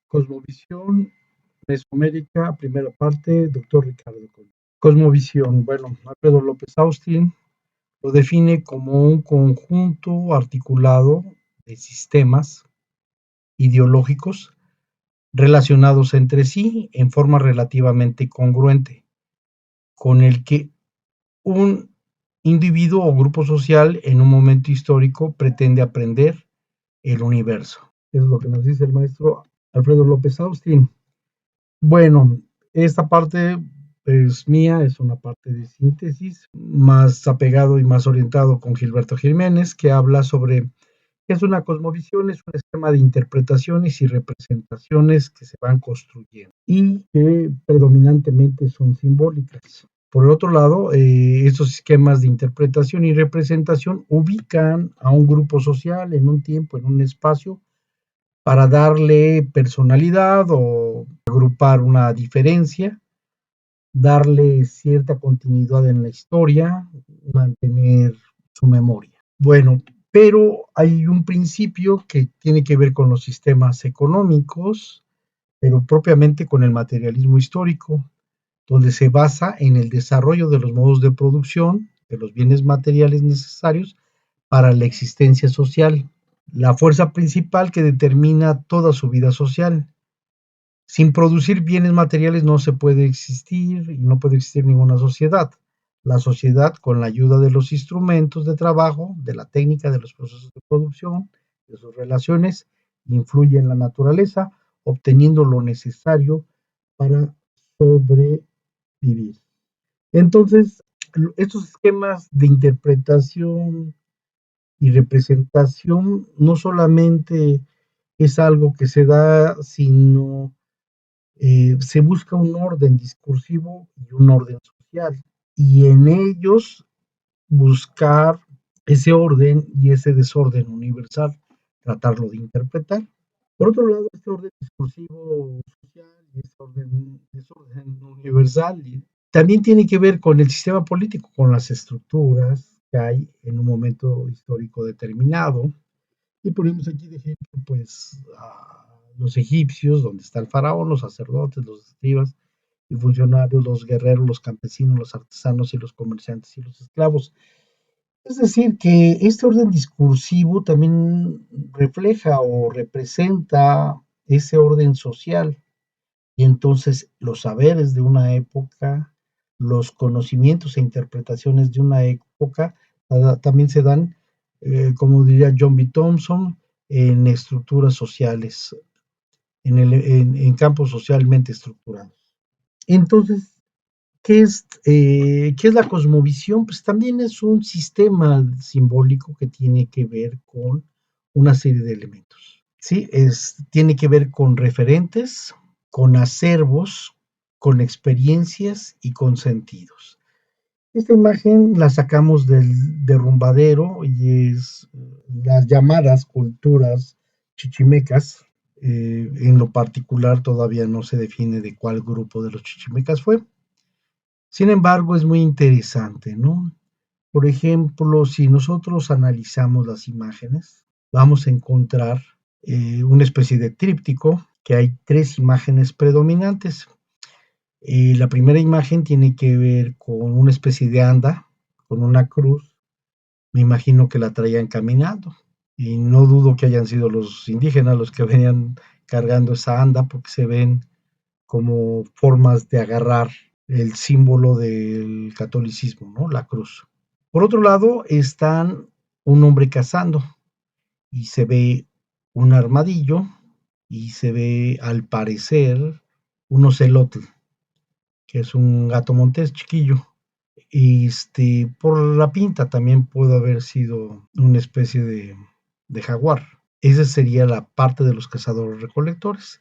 Cosmovisión Mesoamérica, primera parte, doctor Ricardo Coll. Cosmovisión, bueno, Alfredo López Austin lo define como un conjunto articulado de sistemas ideológicos relacionados entre sí en forma relativamente congruente, con el que un individuo o grupo social en un momento histórico pretende aprender el universo. Eso es lo que nos dice el maestro Alfredo López Austin. Bueno, esta parte es mía, es una parte de síntesis, más apegado y más orientado con Gilberto Jiménez, que habla sobre qué es una cosmovisión, es un esquema de interpretaciones y representaciones que se van construyendo y que predominantemente son simbólicas. Por el otro lado, estos esquemas de interpretación y representación ubican a un grupo social en un tiempo, en un espacio, para darle personalidad o agrupar una diferencia, darle cierta continuidad en la historia, mantener su memoria. Bueno, pero hay un principio que tiene que ver con los sistemas económicos, pero propiamente con el materialismo histórico, donde se basa en el desarrollo de los modos de producción de los bienes materiales necesarios para la existencia social, la fuerza principal que determina toda su vida social. Sin producir bienes materiales no se puede existir y no puede existir ninguna sociedad. La sociedad, con la ayuda de los instrumentos de trabajo, de la técnica, de los procesos de producción, de sus relaciones, influye en la naturaleza, obteniendo lo necesario para sobrevivir. Entonces, estos esquemas de interpretación y representación no solamente es algo que se da, sino se busca un orden discursivo y un orden social, y en ellos buscar ese orden y ese desorden universal, tratarlo de interpretar. Por otro lado, este orden discursivo social y este desorden universal también tiene que ver con el sistema político, con las estructuras que hay en un momento histórico determinado. Y ponemos aquí de ejemplo, pues, a los egipcios, donde está el faraón, los sacerdotes, los escribas y funcionarios, los guerreros, los campesinos, los artesanos y los comerciantes y los esclavos. Es decir, que este orden discursivo también refleja o representa ese orden social. Y entonces los saberes de una época, los conocimientos e interpretaciones de una época también se dan, como diría John B. Thompson, en estructuras sociales, en campos socialmente estructurados. Entonces, ¿qué es la cosmovisión? Pues también es un sistema simbólico que tiene que ver con una serie de elementos. ¿Sí? Tiene que ver con referentes, con acervos, con experiencias y con sentidos. Esta imagen la sacamos del derrumbadero y es las llamadas culturas chichimecas. En lo particular todavía no se define de cuál grupo de los chichimecas fue. Sin embargo, es muy interesante, ¿no? Por ejemplo, si nosotros analizamos las imágenes, vamos a encontrar una especie de tríptico, que hay tres imágenes predominantes. La primera imagen tiene que ver con una especie de anda, con una cruz. Me imagino que la traían caminando. Y no dudo que hayan sido los indígenas los que venían cargando esa anda, porque se ven como formas de agarrar el símbolo del catolicismo, ¿no? La cruz. Por otro lado, están un hombre cazando y se ve un armadillo y se ve, al parecer, un ocelotl, que es un gato montés chiquillo. Por la pinta también pudo haber sido una especie de jaguar. Esa sería la parte de los cazadores recolectores.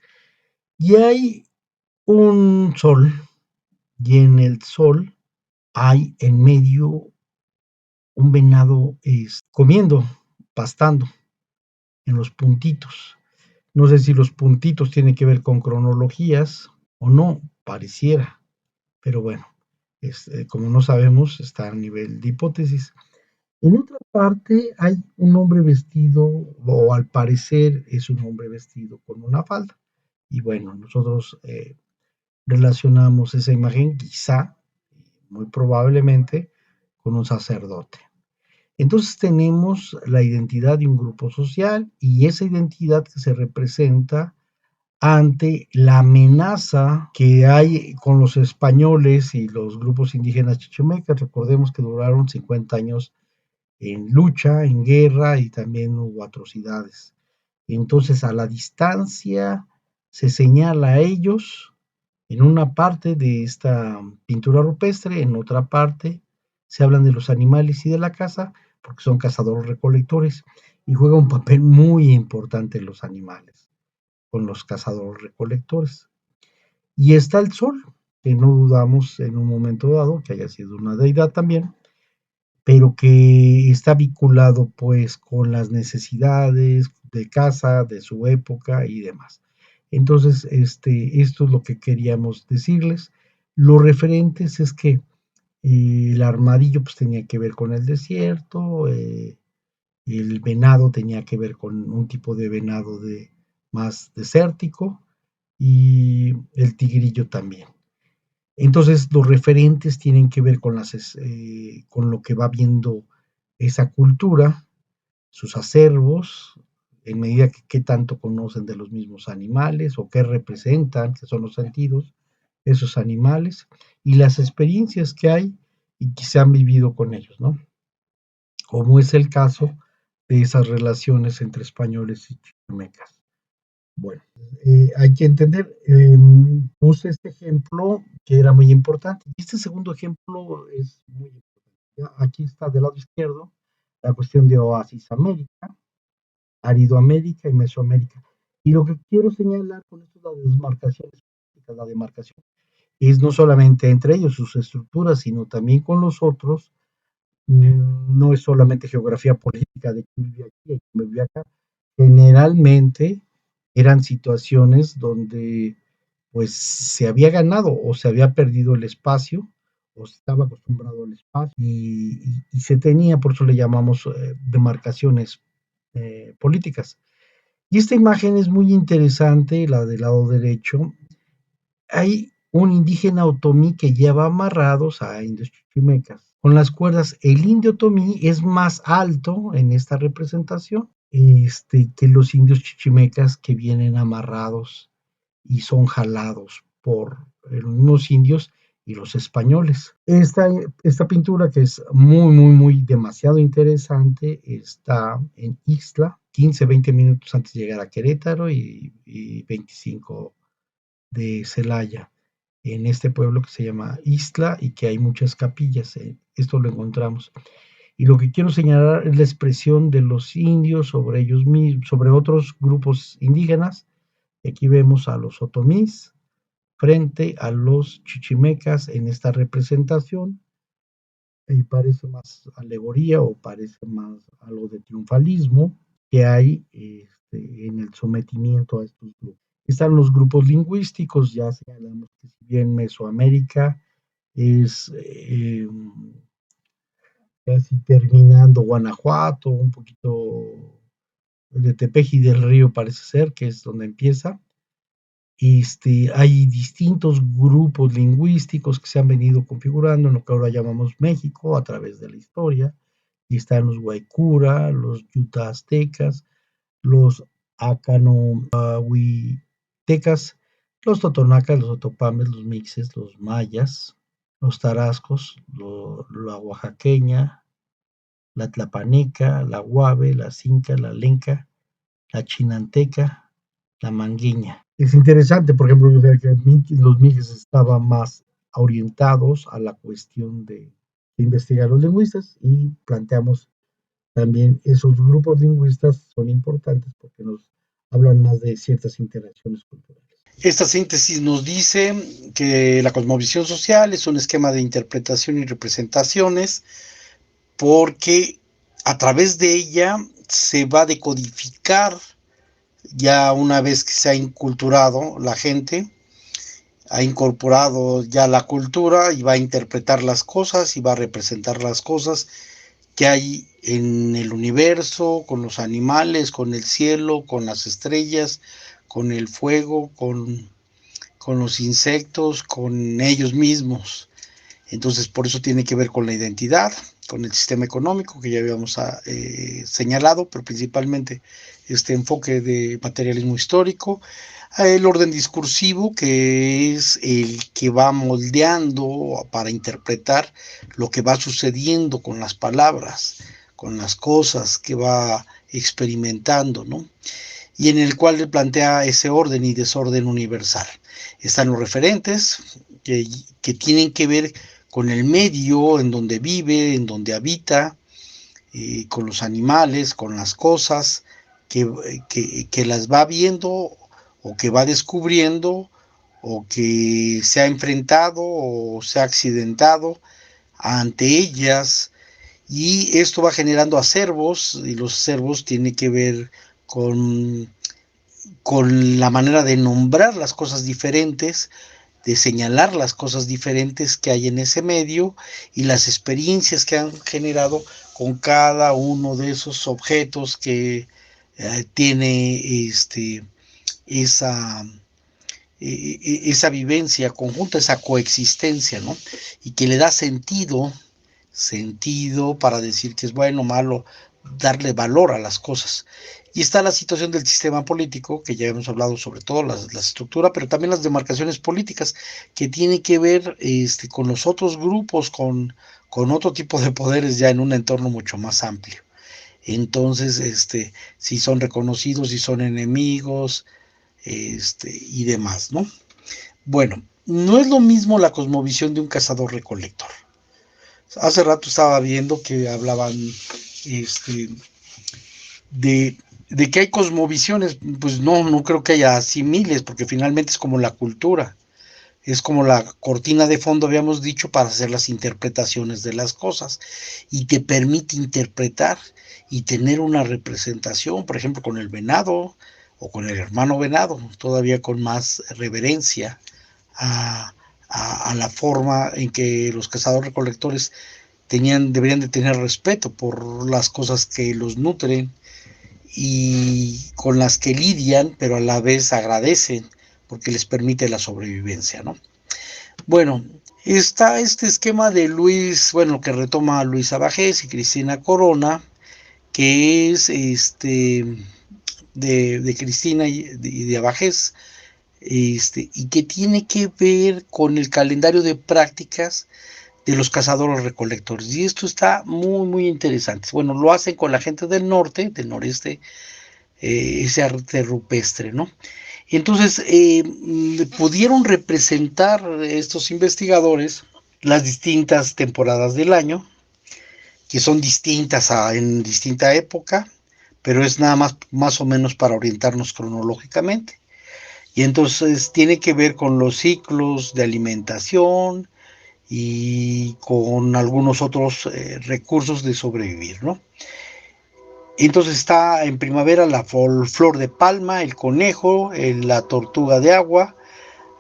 Y hay un sol, y en el sol hay en medio un venado comiendo, pastando, en los puntitos. No sé si los puntitos tienen que ver con cronologías o no, pareciera, pero bueno, como no sabemos, está a nivel de hipótesis. En otra parte hay un hombre vestido, o al parecer es un hombre vestido con una falda, Y bueno, nosotros relacionamos esa imagen quizá, muy probablemente, con un sacerdote. Entonces tenemos la identidad de un grupo social y esa identidad que se representa ante la amenaza que hay con los españoles y los grupos indígenas chichimecas. Recordemos que duraron 50 años en lucha, en guerra y también hubo atrocidades. Entonces a la distancia se señala a ellos en una parte de esta pintura rupestre, en otra parte se hablan de los animales y de la caza, porque son cazadores recolectores y juega un papel muy importante los animales con los cazadores recolectores. Y está el sol, que no dudamos en un momento dado que haya sido una deidad también, pero que está vinculado pues con las necesidades de caza de su época y demás. Entonces, esto es lo que queríamos decirles. Los referentes es que el armadillo pues tenía que ver con el desierto, el venado tenía que ver con un tipo de venado más desértico y el tigrillo también. Entonces, los referentes tienen que ver con lo que va viendo esa cultura, sus acervos, en medida que qué tanto conocen de los mismos animales o qué representan, que son los sentidos, esos animales, y las experiencias que hay y que se han vivido con ellos, ¿no? Como es el caso de esas relaciones entre españoles y chichimecas. Bueno, hay que entender, puse este ejemplo que era muy importante. Y este segundo ejemplo es muy importante. Aquí está del lado izquierdo la cuestión de Oasis América, Árido América y Mesoamérica. Y lo que quiero señalar con esto es la demarcación, la demarcación es no solamente entre ellos, sus estructuras, sino también con los otros. No es solamente geografía política de quién vive aquí y quién vive acá. Generalmente eran situaciones donde pues se había ganado o se había perdido el espacio o se estaba acostumbrado al espacio y se tenía, por eso le llamamos demarcaciones políticas. Y esta imagen es muy interesante, la del lado derecho. Hay un indígena otomí que lleva amarrados a indios chichimecas. Con las cuerdas, el indio otomí es más alto en esta representación que los indios chichimecas que vienen amarrados y son jalados por unos indios y los españoles. Esta pintura, que es muy, muy, muy demasiado interesante, está en Ixtla, 15, 20 minutos antes de llegar a Querétaro y 25 de Celaya, en este pueblo que se llama Ixtla y que hay muchas capillas. Esto lo encontramos. Y lo que quiero señalar es la expresión de los indios sobre ellos mismos, sobre otros grupos indígenas. Aquí vemos a los otomís frente a los chichimecas en esta representación. Y parece más alegoría o parece más algo de triunfalismo que hay en el sometimiento a estos grupos. Están los grupos lingüísticos, ya señalamos que si bien Mesoamérica es casi terminando Guanajuato, un poquito de Tepeji del Río parece ser, que es donde empieza. Hay distintos grupos lingüísticos que se han venido configurando en lo que ahora llamamos México a través de la historia. Y están los Guaycura, los Yuta aztecas, los Acanohuitecas, los Totonacas, los Otopames, los Mixes, los Mayas, los Tarascos, la Oaxaqueña, la Tlapaneca, la Guave, la Cinca, la Lenca, la Chinanteca, la Mangueña. Es interesante, por ejemplo, que los Mixes estaban más orientados a la cuestión de investigar los lingüistas y planteamos también esos grupos lingüistas son importantes porque nos hablan más de ciertas interacciones culturales. Esta síntesis nos dice que la cosmovisión social es un esquema de interpretación y representaciones porque a través de ella se va a decodificar ya una vez que se ha inculturado la gente, ha incorporado ya la cultura y va a interpretar las cosas y va a representar las cosas que hay en el universo, con los animales, con el cielo, con las estrellas, con el fuego, con los insectos, con ellos mismos. Entonces, por eso tiene que ver con la identidad, con el sistema económico que ya habíamos señalado, pero principalmente este enfoque de materialismo histórico, el orden discursivo, que es el que va moldeando para interpretar lo que va sucediendo con las palabras, con las cosas que va experimentando, ¿no? Y en el cual él plantea ese orden y desorden universal. Están los referentes que tienen que ver con el medio en donde vive, en donde habita, con los animales, con las cosas, que las va viendo o que va descubriendo o que se ha enfrentado o se ha accidentado ante ellas, y esto va generando acervos, y los acervos tienen que ver con la manera de nombrar las cosas diferentes, de señalar las cosas diferentes que hay en ese medio y las experiencias que han generado con cada uno de esos objetos que tiene esa, esa vivencia conjunta, esa coexistencia, ¿no? Y que le da sentido para decir que es bueno o malo, darle valor a las cosas. Y está la situación del sistema político, que ya hemos hablado sobre todo, la estructura, pero también las demarcaciones políticas, que tiene que ver con los otros grupos, con otro tipo de poderes ya en un entorno mucho más amplio. Entonces, si son reconocidos, si son enemigos, y demás, ¿no? Bueno, no es lo mismo la cosmovisión de un cazador-recolector. Hace rato estaba viendo que hablaban de, de que hay cosmovisiones. Pues no creo que haya así miles, porque finalmente es como la cultura, es como la cortina de fondo, habíamos dicho, para hacer las interpretaciones de las cosas, y te permite interpretar y tener una representación, por ejemplo, con el venado o con el hermano venado, todavía con más reverencia a, a la forma en que los cazadores recolectores deberían de tener respeto por las cosas que los nutren y con las que lidian, pero a la vez agradecen porque les permite la sobrevivencia, ¿no? Bueno, está este esquema de Luis, bueno, que retoma Luis Abajés y Cristina Corona, que es de Cristina de Abajés, y que tiene que ver con el calendario de prácticas de los cazadores recolectores. Y esto está muy interesante. Bueno, lo hacen con la gente del norte, del noreste, ese arte rupestre, ¿no? Entonces, pudieron representar estos investigadores las distintas temporadas del año, que son distintas en distinta época, pero es nada más o menos para orientarnos cronológicamente. Y entonces tiene que ver con los ciclos de alimentación y con algunos otros recursos de sobrevivir, ¿no? Entonces está en primavera la flor de palma, el conejo, la tortuga de agua,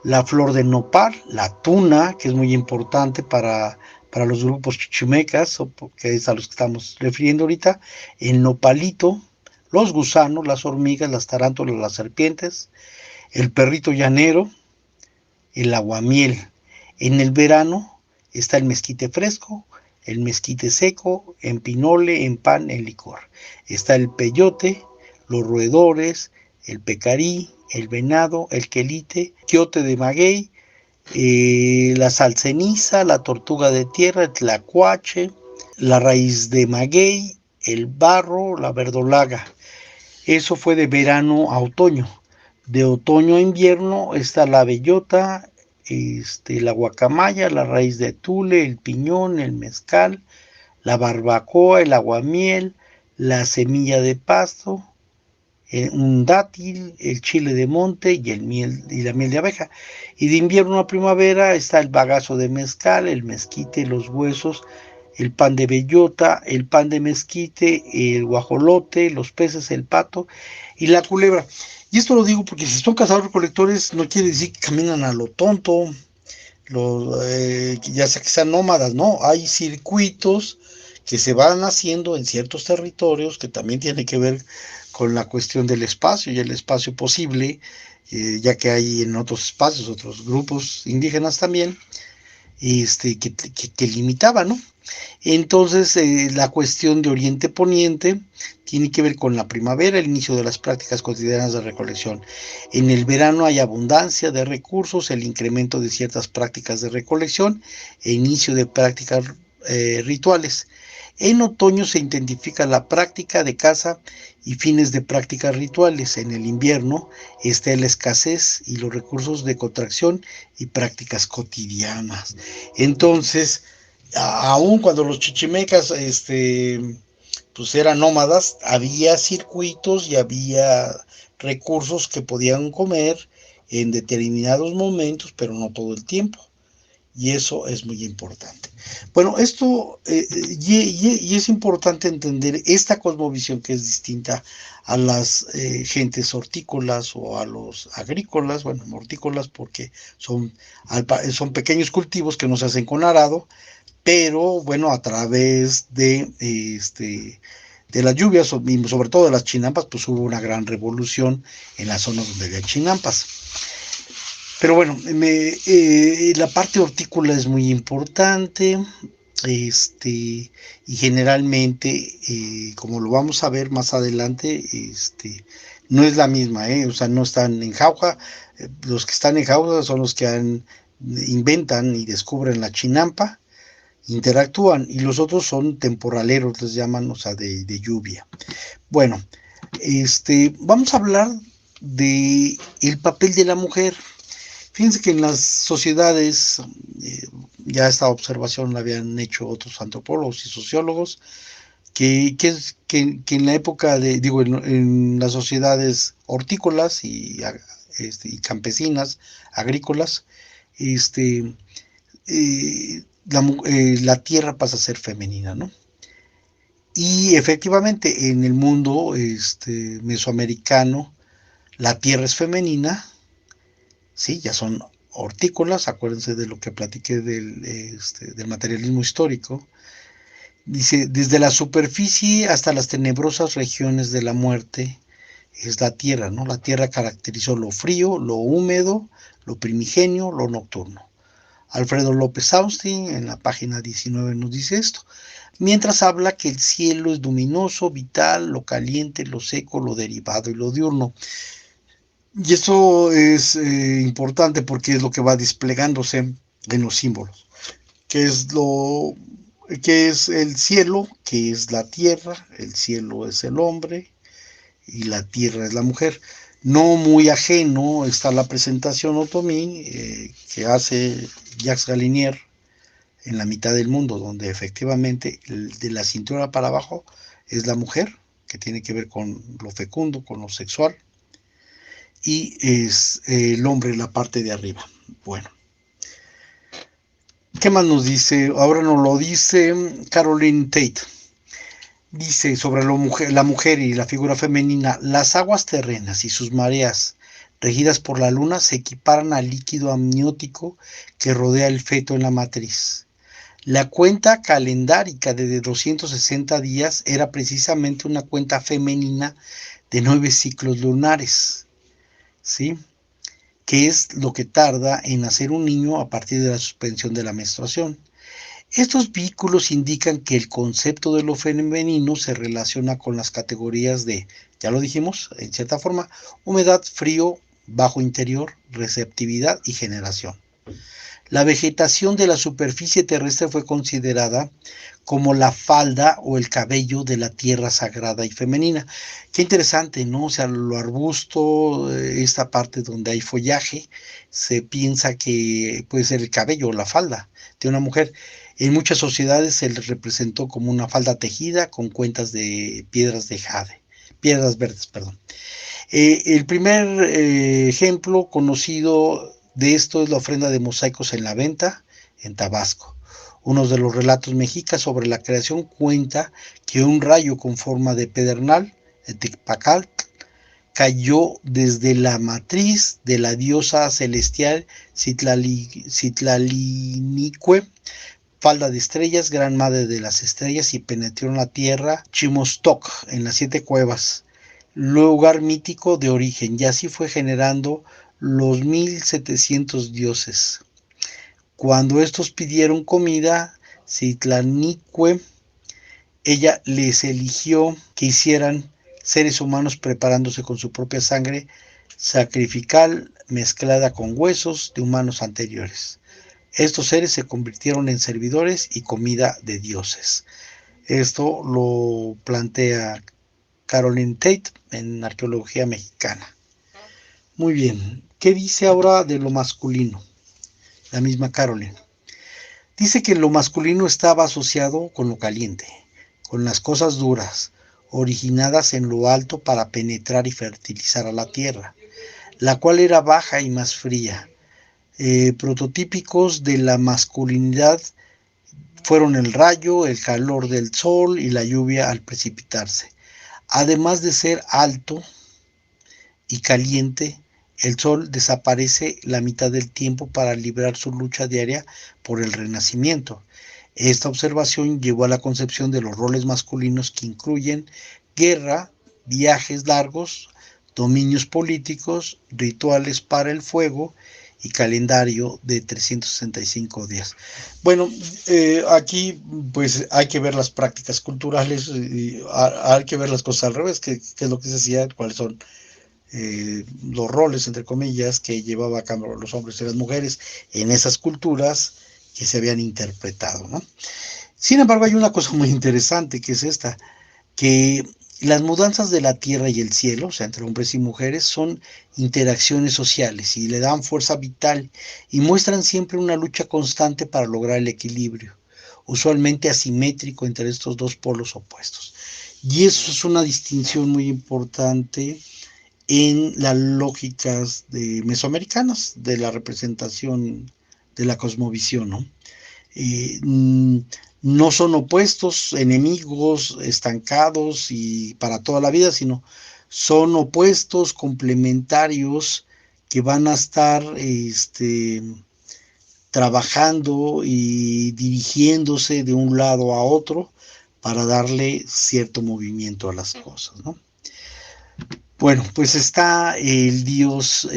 la flor de nopal, la tuna, que es muy importante para los grupos chichimecas, que es a los que estamos refiriendo ahorita, el nopalito, los gusanos, las hormigas, las tarántulas, las serpientes, el perrito llanero, el aguamiel. En el verano está el mezquite fresco, el mezquite seco, en pinole, en pan, en licor. Está el peyote, los roedores, el pecarí, el venado, el quelite, quiote de maguey, la salceniza, la tortuga de tierra, el tlacuache, la raíz de maguey, el barro, la verdolaga. Eso fue de verano a otoño. De otoño a invierno está la bellota, la guacamaya, la raíz de tule, el piñón, el mezcal, la barbacoa, el aguamiel, la semilla de pasto, un dátil, el chile de monte y la miel de abeja. Y de invierno a primavera está el bagazo de mezcal, el mezquite, los huesos, el pan de bellota, el pan de mezquite, el guajolote, los peces, el pato y la culebra. Y esto lo digo porque si son cazadores recolectores no quiere decir que caminan a lo tonto, ya sea que sean nómadas, ¿no? Hay circuitos que se van haciendo en ciertos territorios que también tienen que ver con la cuestión del espacio y el espacio posible, ya que hay en otros espacios, otros grupos indígenas también, que limitaba, ¿no? Entonces, la cuestión de Oriente Poniente tiene que ver con la primavera, el inicio de las prácticas cotidianas de recolección. En el verano hay abundancia de recursos, el incremento de ciertas prácticas de recolección e inicio de prácticas rituales. En otoño se intensifica la práctica de caza y fines de prácticas rituales. En el invierno está la escasez y los recursos de contracción y prácticas cotidianas. Entonces, aún cuando los chichimecas pues eran nómadas, había circuitos y había recursos que podían comer en determinados momentos, pero no todo el tiempo. Y eso es muy importante. Bueno, esto, y es importante entender esta cosmovisión que es distinta a las gentes hortícolas o a los agrícolas, bueno, hortícolas porque son pequeños cultivos que no se hacen con arado, pero bueno, a través de las lluvias, sobre todo de las chinampas, pues hubo una gran revolución en las zonas donde había chinampas. Pero bueno, la parte hortícola es muy importante, y generalmente, como lo vamos a ver más adelante, no es la misma, o sea, no están en jauja. Los que están en jauja son los que inventan y descubren la chinampa, interactúan, y los otros son temporaleros, les llaman, o sea, de lluvia. Bueno, vamos a hablar de el papel de la mujer. Fíjense que en las sociedades, ya esta observación la habían hecho otros antropólogos y sociólogos, que en la época en las sociedades hortícolas y campesinas, agrícolas, la tierra pasa a ser femenina, ¿no? Y efectivamente en el mundo mesoamericano la tierra es femenina, sí, ya son hortícolas, acuérdense de lo que platiqué del materialismo histórico. Dice, desde la superficie hasta las tenebrosas regiones de la muerte es la tierra, ¿no? La tierra caracterizó lo frío, lo húmedo, lo primigenio, lo nocturno. Alfredo López Austin en la página 19 nos dice esto, mientras habla que el cielo es luminoso, vital, lo caliente, lo seco, lo derivado y lo diurno. Y eso es importante porque es lo que va desplegándose en los símbolos, que es el cielo, que es la tierra, el cielo es el hombre y la tierra es la mujer. No muy ajeno está la presentación otomí que hace Jacques Galinier en La mitad del mundo, donde efectivamente de la cintura para abajo es la mujer, que tiene que ver con lo fecundo, con lo sexual, y es el hombre en la parte de arriba. Bueno, ¿qué más nos dice? Ahora nos lo dice Caroline Tate. Dice sobre la mujer y la figura femenina, las aguas terrenas y sus mareas regidas por la luna se equiparan al líquido amniótico que rodea el feto en la matriz. La cuenta calendárica de 260 días era precisamente una cuenta femenina de 9 ciclos lunares, ¿sí? Que es lo que tarda en nacer un niño a partir de la suspensión de la menstruación. Estos vínculos indican que el concepto de lo femenino se relaciona con las categorías de, ya lo dijimos, en cierta forma, humedad, frío, bajo interior, receptividad y generación. La vegetación de la superficie terrestre fue considerada como la falda o el cabello de la tierra sagrada y femenina. Qué interesante, ¿no? O sea, lo arbusto, esta parte donde hay follaje, se piensa que puede ser el cabello o la falda de una mujer. En muchas sociedades se le representó como una falda tejida con cuentas de piedras verdes, perdón. El primer ejemplo conocido de esto es la ofrenda de mosaicos en la venta, en Tabasco. Uno de los relatos mexicas sobre la creación cuenta que un rayo con forma de pedernal, el Tecpacal, cayó desde la matriz de la diosa celestial Citlalinicue, falda de estrellas, gran madre de las estrellas, y penetró en la tierra Chimostoc, en las 7 cuevas. lugar mítico de origen, y así fue generando los 1700 dioses. Cuando estos pidieron comida, Citlanicue, ella les eligió que hicieran seres humanos preparándose con su propia sangre sacrificial mezclada con huesos de humanos anteriores. Estos seres se convirtieron en servidores y comida de dioses. Esto lo plantea Caroline Tate en Arqueología Mexicana. Muy bien, ¿qué dice ahora de lo masculino? La misma Caroline. Dice que lo masculino estaba asociado con lo caliente, con las cosas duras, originadas en lo alto para penetrar y fertilizar a la tierra, la cual era baja y más fría. Prototípicos de la masculinidad fueron el rayo, el calor del sol y la lluvia al precipitarse. Además de ser alto y caliente, el sol desaparece la mitad del tiempo para librar su lucha diaria por el renacimiento. Esta observación llevó a la concepción de los roles masculinos que incluyen guerra, viajes largos, dominios políticos, rituales para el fuego y calendario de 365 días. Bueno, aquí pues hay que ver las prácticas culturales, hay que ver las cosas al revés, que es lo que se decía, cuáles son los roles, entre comillas, que llevaba a cabo los hombres y las mujeres en esas culturas que se habían interpretado, ¿no? Sin embargo, hay una cosa muy interesante, que es esta, que las mudanzas de la tierra y el cielo, o sea, entre hombres y mujeres, son interacciones sociales y le dan fuerza vital y muestran siempre una lucha constante para lograr el equilibrio, usualmente asimétrico entre estos dos polos opuestos. Y eso es una distinción muy importante en las lógicas mesoamericanas de la representación de la cosmovisión, ¿no? No son opuestos, enemigos, estancados y para toda la vida, sino son opuestos complementarios que van a estar trabajando y dirigiéndose de un lado a otro para darle cierto movimiento a las cosas, ¿no? Bueno, pues está el dios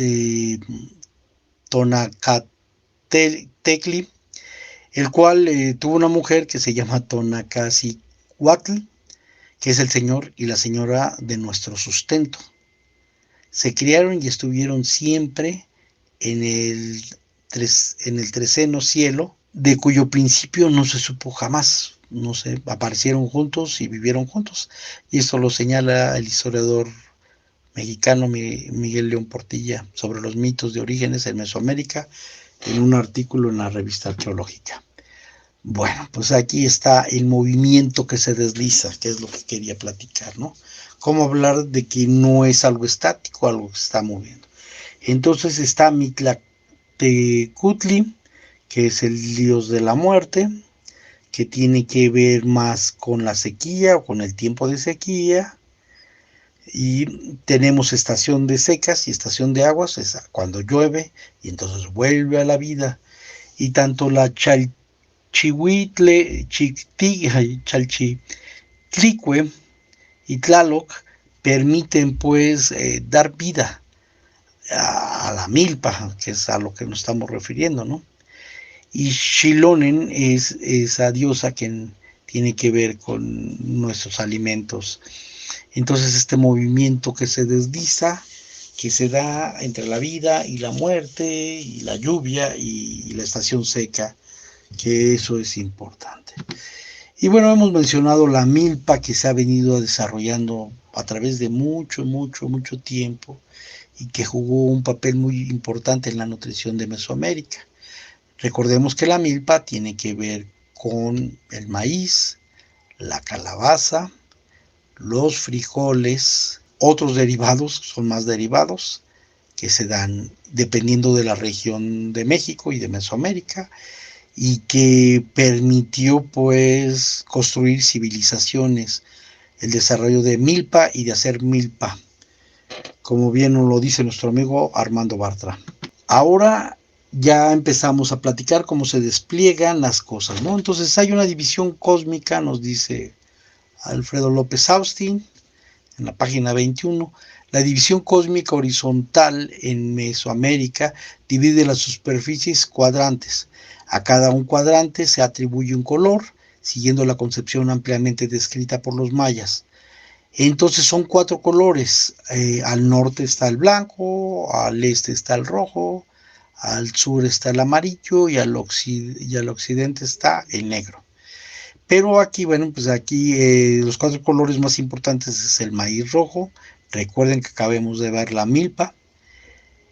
Tonacatecli, el cual tuvo una mujer que se llama Tonacacihuatl, que es el señor y la señora de nuestro sustento. Se criaron y estuvieron siempre en el treceno cielo, de cuyo principio no se supo jamás. No sé, aparecieron juntos y vivieron juntos. Y esto lo señala el historiador mexicano Miguel León Portilla sobre los mitos de orígenes en Mesoamérica en un artículo en la revista arqueológica. Bueno, pues aquí está el movimiento que se desliza, que es lo que quería platicar, ¿no? Cómo hablar de que no es algo estático, algo que se está moviendo. Entonces está Mictlactecutli, que es el dios de la muerte, que tiene que ver más con la sequía o con el tiempo de sequía. Y tenemos estación de secas y estación de aguas, es cuando llueve y entonces vuelve a la vida. Y tanto la Chalchihuitle, Chalchiclicue y Tlaloc permiten pues dar vida a la milpa, que es a lo que nos estamos refiriendo, ¿no? Y Xilonen es esa diosa que tiene que ver con nuestros alimentos. Entonces este movimiento que se desliza, que se da entre la vida y la muerte y la lluvia y la estación seca, que eso es importante. Y bueno, hemos mencionado la milpa que se ha venido desarrollando a través de mucho tiempo y que jugó un papel muy importante en la nutrición de Mesoamérica. Recordemos que la milpa tiene que ver con el maíz, la calabaza, los frijoles, otros derivados, son más derivados, que se dan dependiendo de la región de México y de Mesoamérica, y que permitió pues construir civilizaciones, el desarrollo de milpa y de hacer milpa, como bien nos lo dice nuestro amigo Armando Bartra. Ahora ya empezamos a platicar cómo se despliegan las cosas, ¿no? Entonces hay una división cósmica, nos dice Alfredo López Austin, en la página 21, la división cósmica horizontal en Mesoamérica divide las superficies cuadrantes. A cada un cuadrante se atribuye un color, siguiendo la concepción ampliamente descrita por los mayas. Entonces son 4 colores. Al norte está el blanco, al este está el rojo, al sur está el amarillo y al occidente está el negro. Pero aquí, bueno, pues aquí los 4 colores más importantes es el maíz rojo. Recuerden que acabamos de ver la milpa.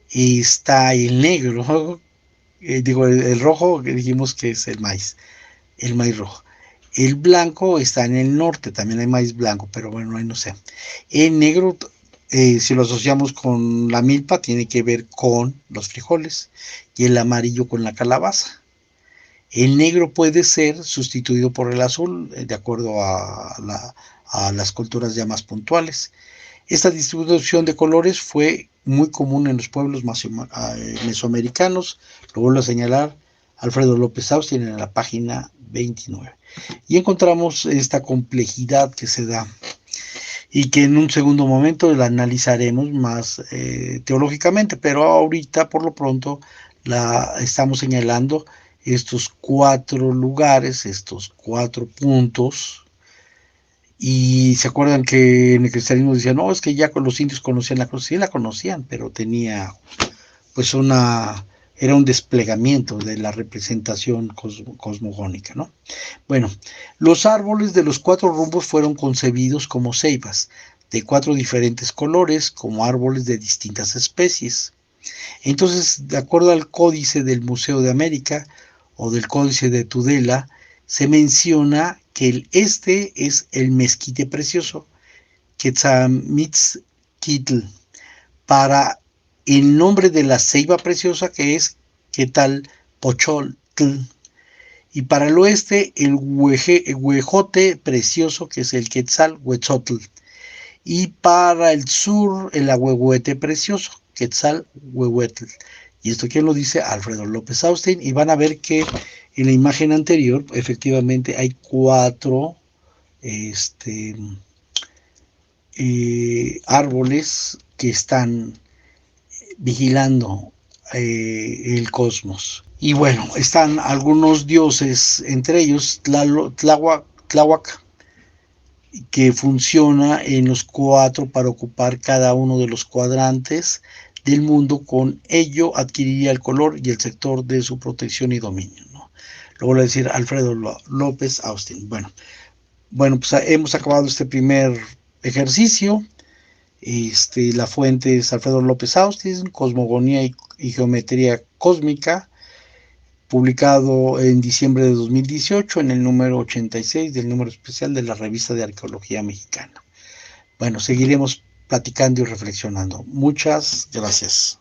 Y está el negro, el rojo, que dijimos que es el maíz rojo. El blanco está en el norte, también hay maíz blanco, pero bueno, ahí no sé. El negro, si lo asociamos con la milpa, tiene que ver con los frijoles, y el amarillo con la calabaza. El negro puede ser sustituido por el azul, de acuerdo a las culturas ya más puntuales. Esta distribución de colores fue muy común en los pueblos mesoamericanos, lo vuelvo a señalar Alfredo López Austin en la página 29. Y encontramos esta complejidad que se da y que en un segundo momento la analizaremos más teológicamente, pero ahorita por lo pronto la estamos señalando estos 4 lugares, estos 4 puntos. Y se acuerdan que en el cristianismo decían, no, es que ya con los indios conocían la cruz. Sí la conocían, pero tenía pues era un desplegamiento de la representación cosmogónica, ¿no? Bueno, los árboles de los 4 rumbos fueron concebidos como ceibas, de 4 diferentes colores, como árboles de distintas especies. Entonces, de acuerdo al códice del Museo de América o del códice de Tudela, se menciona que el este es el mezquite precioso, Quetzalmítzquitl, para el nombre de la ceiba preciosa, que es Quetzalpocholtl, y para el oeste el huejote precioso, que es el Quetzalhuetzotl, y para el sur el ahuehuete precioso, Quetzalhuehuetl. Y esto quién lo dice, Alfredo López Austin, y van a ver que en la imagen anterior efectivamente hay 4 árboles que están vigilando el cosmos. Y bueno, están algunos dioses, entre ellos Tláhuac, que funciona en los 4 para ocupar cada uno de los cuadrantes del mundo. Con ello adquiriría el color y el sector de su protección y dominio, ¿no? Lo voy a decir Alfredo López Austin. Bueno, pues hemos acabado este primer ejercicio. La fuente es Alfredo López Austin, Cosmogonía y Geometría Cósmica, publicado en diciembre de 2018 en el número 86 del número especial de la Revista de Arqueología Mexicana. Bueno, seguiremos platicando y reflexionando. Muchas gracias.